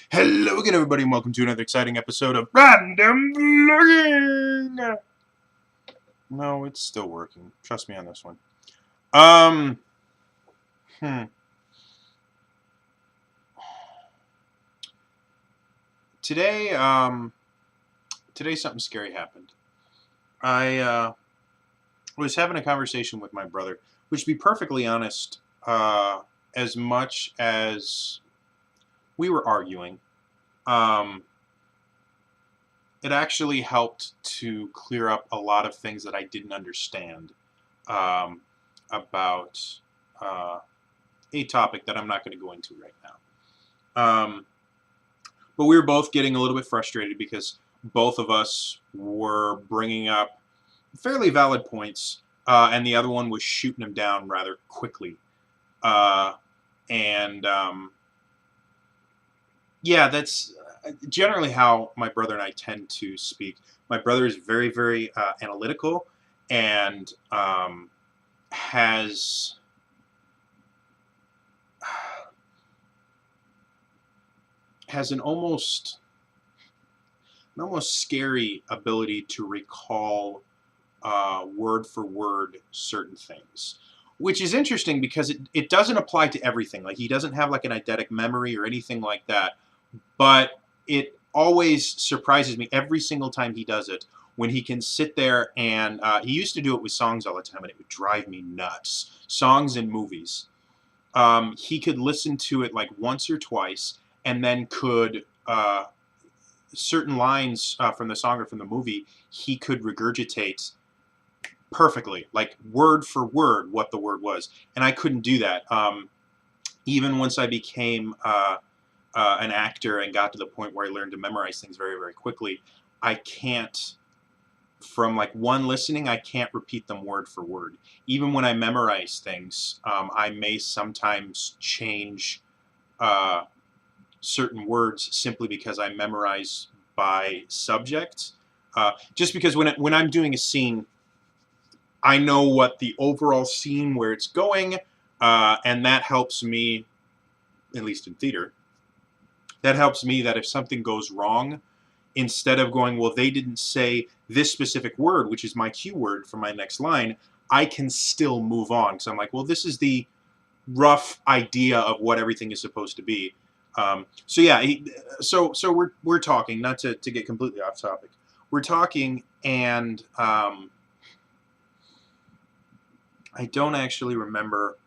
Hello again, everybody, and welcome to another exciting episode of Random Vlogging! No, it's still working. Trust me on this one. Um, hmm. Today, today something scary happened. I was having a conversation with my brother, which, to be perfectly honest, as much as we were arguing, um, it actually helped to clear up a lot of things that I didn't understand um, about uh, a topic that I'm not going to go into right now. But we were both getting a little bit frustrated because both of us were bringing up fairly valid points, and the other one was shooting them down rather quickly. Uh, and Yeah, that's generally how my brother and I tend to speak. My brother is very, very analytical and has has an almost scary ability to recall word for word certain things, which is interesting because it doesn't apply to everything. Like, he doesn't have like an eidetic memory or anything like that, but it always surprises me every single time he does it when he can sit there and he used to do it with songs all the time and it would drive me nuts. Songs and movies. He could listen to it like once or twice and then could certain lines from the song or from the movie he could regurgitate perfectly, like word for word, what the word was, and I couldn't do that. Even once I became an actor and got to the point where I learned to memorize things very, very quickly, I can't. From like one listening, I can't repeat them word for word. Even when I memorize things, I may sometimes change uh, certain words simply because I memorize by subject. Just because when I'm doing a scene, I know what the overall scene where it's going, and that helps me, at least in theater. That helps me that if something goes wrong, instead of going, well, they didn't say this specific word, which is my cue word for my next line, I can still move on. So I'm like, well, this is the rough idea of what everything is supposed to be. So yeah, so we're talking, not to get completely off topic. We're talking, and I don't actually remember.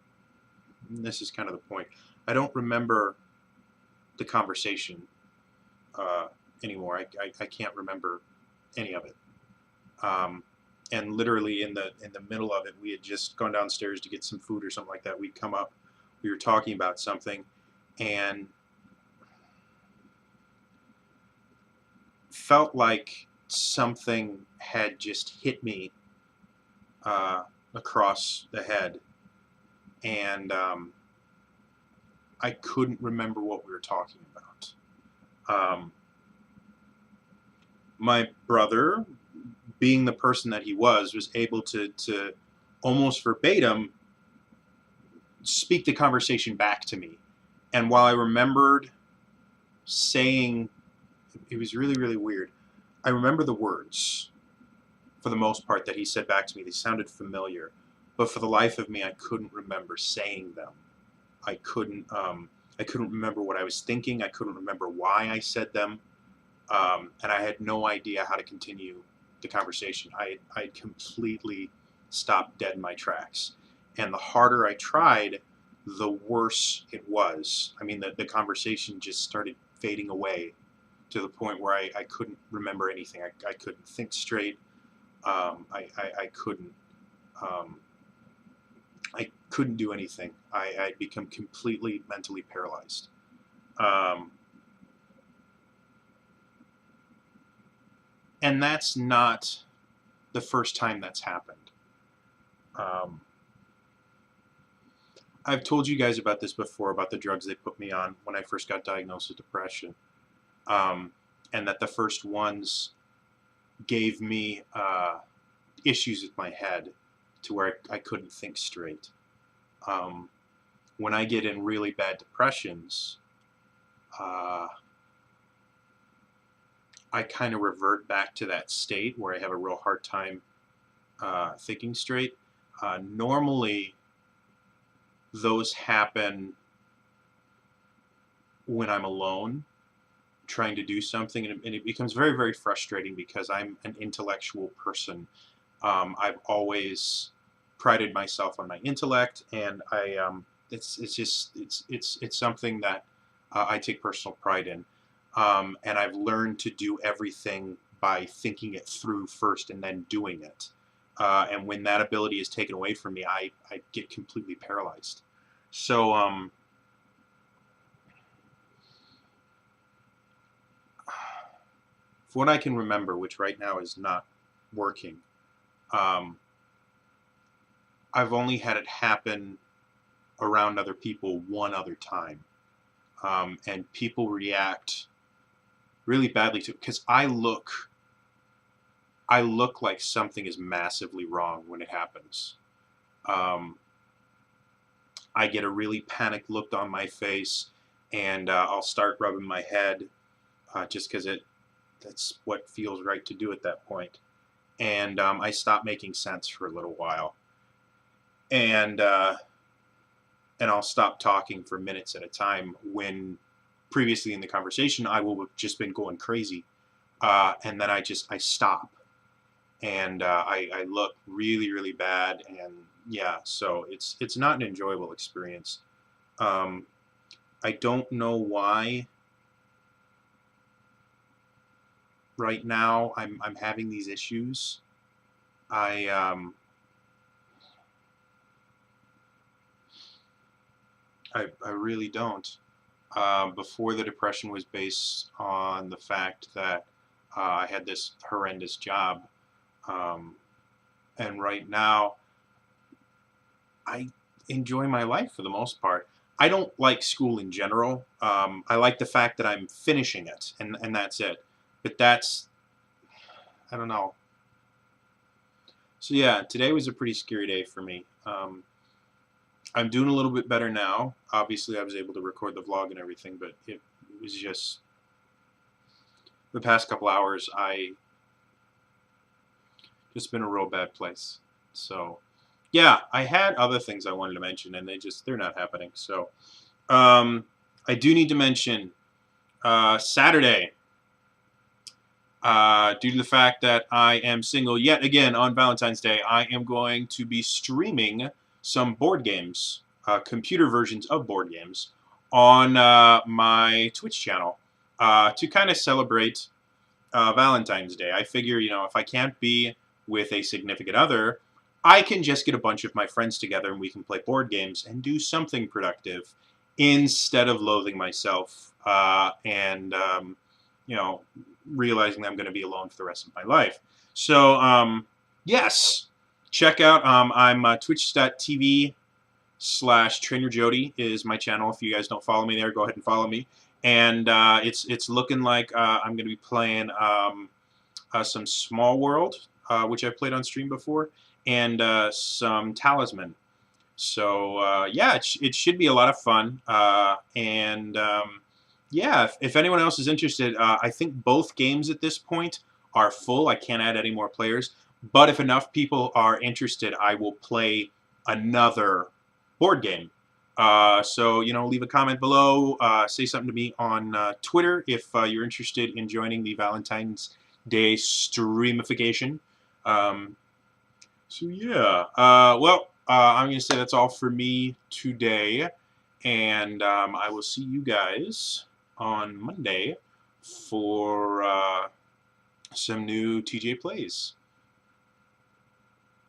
This is kind of the point. I don't remember the conversation uh, anymore. I can't remember any of it. Um, and literally in the middle of it, we had just gone downstairs to get some food or something like that. We'd come up, we were talking about something, and felt like something had just hit me uh, across the head, and I couldn't remember what we were talking about. Um, my brother, being the person that he was able to almost verbatim speak the conversation back to me. And while I remembered saying, it was really, really weird. I remember the words for the most part that he said back to me. They sounded familiar, but for the life of me, I couldn't remember saying them. I couldn't. I couldn't remember what I was thinking. I couldn't remember why I said them, and I had no idea how to continue the conversation. I completely stopped dead in my tracks, and the harder I tried, the worse it was. I mean, the conversation just started fading away to the point where I couldn't remember anything. I couldn't think straight. I couldn't. Um, I couldn't do anything. I'd become completely mentally paralyzed. Um, and that's not the first time that's happened. Um, I've told you guys about this before, about the drugs they put me on when I first got diagnosed with depression. Um, and that the first ones gave me issues with my head to where I couldn't think straight. Um, when I get in really bad depressions, uh, I kind of revert back to that state where I have a real hard time thinking straight. Normally, those happen when I'm alone trying to do something, and it becomes very, very frustrating because I'm an intellectual person. I've always prided myself on my intellect, and it's something that I take personal pride in, and I've learned to do everything by thinking it through first and then doing it. And when that ability is taken away from me, I get completely paralyzed. So for what I can remember, which right now is not working, um, I've only had it happen around other people one other time, and people react really badly to it because I look like something is massively wrong when it happens. Um, I get a really panicked look on my face, and I'll start rubbing my head just because that's what feels right to do at that point. And I stop making sense for a little while, and I'll stop talking for minutes at a time when previously in the conversation I will have just been going crazy, and then I stop, and I look really, really bad, and yeah, so it's not an enjoyable experience. Um, I don't know why right now I'm having these issues. I I really don't. Before, the depression was based on the fact that I had this horrendous job, um, and right now I enjoy my life for the most part. I don't like school in general. I like the fact that I'm finishing it, and that's it. But that's, I don't know. So yeah, today was a pretty scary day for me. I'm doing a little bit better now. Obviously, I was able to record the vlog and everything, but it was just the past couple hours. I just been a real bad place. So yeah, I had other things I wanted to mention, and they're not happening. So I do need to mention Saturday. Due to the fact that I am single yet again on Valentine's Day, I am going to be streaming some board games, computer versions of board games, on my Twitch channel to kind of celebrate Valentine's Day. I figure, if I can't be with a significant other, I can just get a bunch of my friends together and we can play board games and do something productive instead of loathing myself and you know, realizing that I'm going to be alone for the rest of my life. So, yes, check out, I'm twitch.tv/TrainerJody is my channel. If you guys don't follow me there, go ahead and follow me. And it's looking like I'm going to be playing some Small World, which I've played on stream before, and some Talisman. So yeah, it should be a lot of fun. And yeah, if anyone else is interested, I think both games at this point are full. I can't add any more players. But if enough people are interested, I will play another board game. So, leave a comment below. Say something to me on Twitter if you're interested in joining the Valentine's Day streamification. So, yeah. Well, I'm going to say that's all for me today. And I will see you guys on Monday for some new TJ Plays.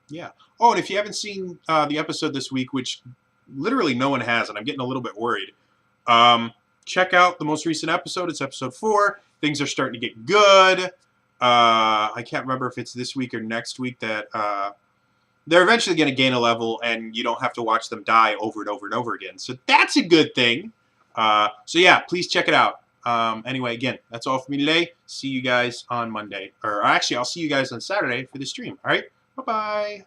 Yeah. Oh, and if you haven't seen the episode this week, which literally no one has, and I'm getting a little bit worried, check out the most recent episode. It's episode 4. Things are starting to get good. I can't remember if it's this week or next week that they're eventually going to gain a level, and you don't have to watch them die over and over and over again. So that's a good thing. So yeah, please check it out. Anyway, again, that's all for me today. See you guys on Monday. Or actually, I'll see you guys on Saturday for the stream. All right? Bye-bye.